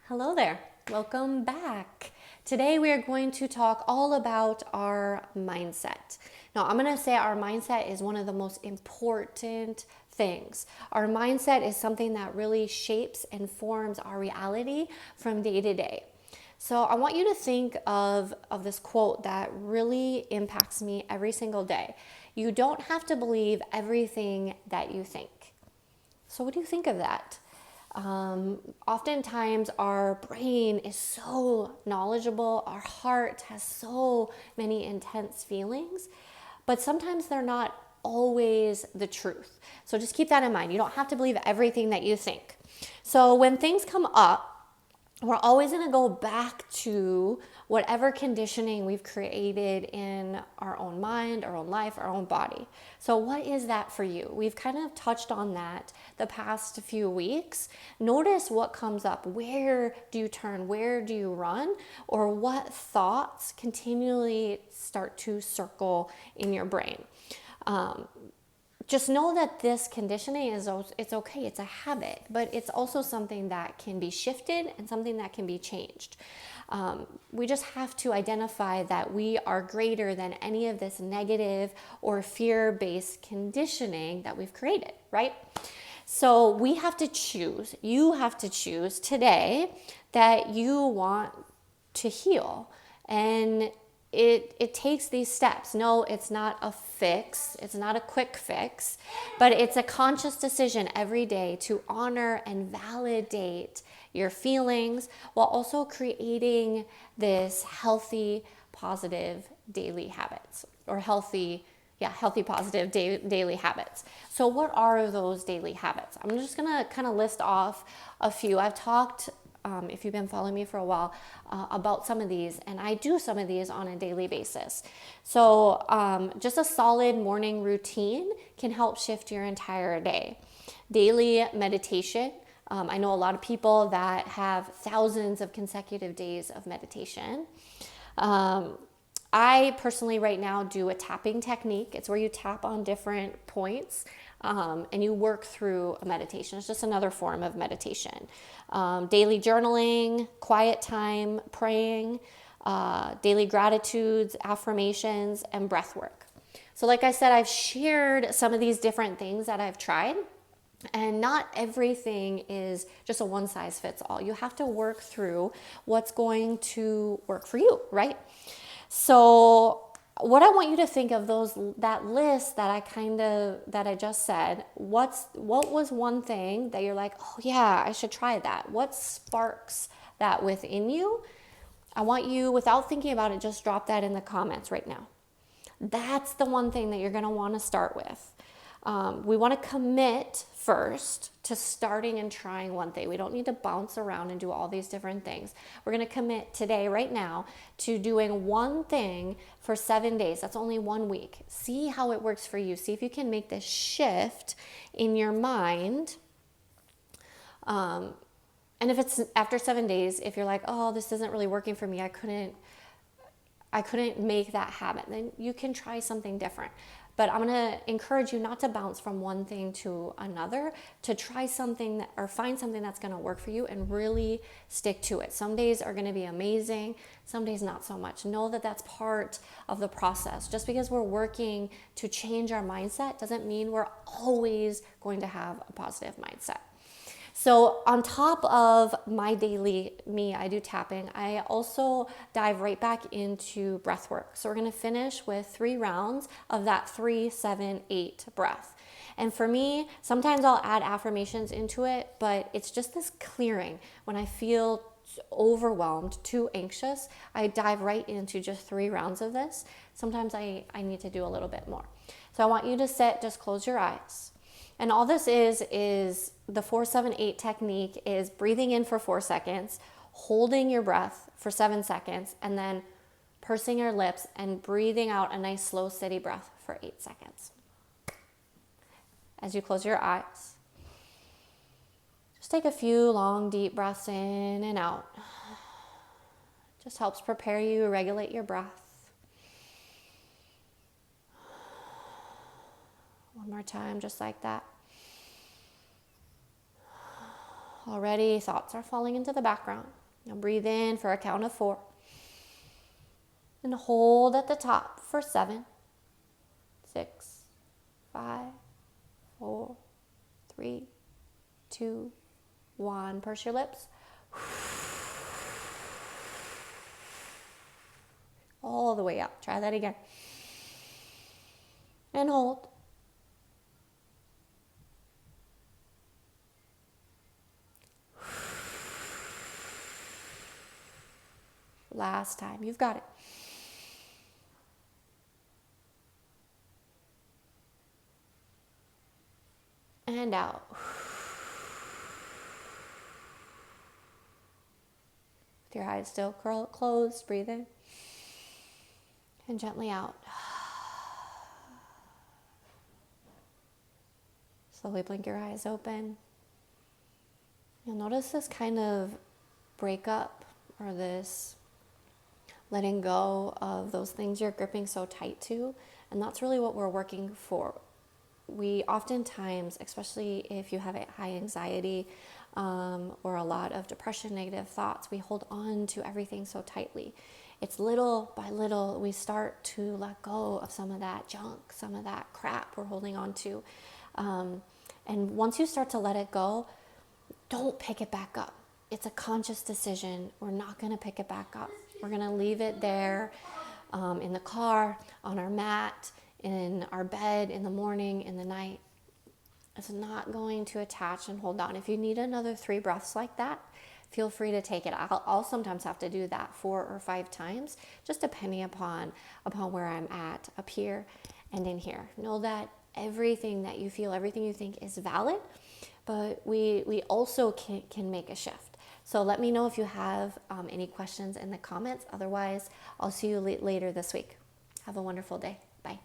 Hello there. Welcome back. Today we are going to talk all about our mindset. Now, I'm going to say our mindset is one of the most important things. Our mindset is something that really shapes and forms our reality from day to day. So I want you to think of this quote that really impacts me every single day. You don't have to believe everything that you think. So what do you think of that? Oftentimes our brain is so knowledgeable, our heart has so many intense feelings, but sometimes they're not always the truth. So just keep that in mind. You don't have to believe everything that you think. So when things come up, we're always going to go back to whatever conditioning we've created in our own mind, our own life, our own body. So what is that for you? We've kind of touched on that the past few weeks. Notice what comes up. Where do you turn? Where do you run? Or what thoughts continually start to circle in your brain? Just know that this conditioning it's okay. It's a habit, but it's also something that can be shifted and something that can be changed. We just have to identify that we are greater than any of this negative or fear-based conditioning that we've created, right? So we have to choose, you have to choose today that you want to heal. And it takes these steps. No, it's not a fix. It's not a quick fix, but it's a conscious decision every day to honor and validate your feelings while also creating this healthy, positive daily habits or healthy, positive daily habits. So what are those daily habits? I'm just going to kind of list off a few. I've talked if you've been following me for a while, about some of these, and I do some of these on a daily basis. So just a solid morning routine can help shift your entire day. Daily meditation. I know a lot of people that have thousands of consecutive days of meditation. I personally right now do a tapping technique. It's where you tap on different points and you work through a meditation. It's just another form of meditation. Daily journaling, quiet time, praying, daily gratitudes, affirmations, and breath work. So like I said, I've shared some of these different things that I've tried. And not everything is just a one size fits all. You have to work through what's going to work for you, right? So what I want you to think of that list that I just said, what was one thing that you're like, oh yeah, I should try that? What sparks that within you? I want you, without thinking about it, just drop that in the comments right now. That's the one thing that you're going to want to start with. We want to commit first to starting and trying one thing. We don't need to bounce around and do all these different things. We're going to commit today, right now, to doing one thing for 7 days. That's only 1 week. See how it works for you. See if you can make this shift in your mind. And if it's after 7 days, if you're like, oh, this isn't really working for me, I couldn't make that habit, then you can try something different. But I'm going to encourage you not to bounce from one thing to another, to try something or find something that's going to work for you and really stick to it. Some days are going to be amazing, some days not so much. Know that that's part of the process. Just because we're working to change our mindset doesn't mean we're always going to have a positive mindset. So on top of my daily I do tapping, I also dive right back into breath work. So we're going to finish with 3 rounds of that 3, 7, 8 breath. And for me, sometimes I'll add affirmations into it, but it's just this clearing. When I feel overwhelmed, too anxious, I dive right into just 3 rounds of this. Sometimes I need to do a little bit more. So I want you to just close your eyes. And all this is the 4, 7, 8 technique is breathing in for 4 seconds, holding your breath for 7 seconds, and then pursing your lips and breathing out a nice slow, steady breath for 8 seconds. As you close your eyes, just take a few long, deep breaths in and out. Just helps prepare you, regulate your breath. One more time, just like that. Already thoughts are falling into the background. Now breathe in for a count of 4. And hold at the top for 7, 6, 5, 4, 3, 2, 1. Purse your lips. All the way up. Try that again. And hold. Last time. You've got it. And out. With your eyes still closed, breathe in. And gently out. Slowly blink your eyes open. You'll notice this kind of breakup, or this letting go of those things you're gripping so tight to. And that's really what we're working for. We oftentimes, especially if you have a high anxiety or a lot of depression, negative thoughts, we hold on to everything so tightly. It's little by little we start to let go of some of that junk, some of that crap we're holding on to. And once you start to let it go, don't pick it back up. It's a conscious decision. We're not going to pick it back up. We're going to leave it there in the car, on our mat, in our bed, in the morning, in the night. It's not going to attach and hold on. If you need another 3 breaths like that, feel free to take it. I'll sometimes have to do that 4 or 5 times, just depending upon where I'm at, up here and in here. Know that everything that you feel, everything you think is valid, but we also can make a shift. So let me know if you have any questions in the comments. Otherwise, I'll see you later this week. Have a wonderful day. Bye.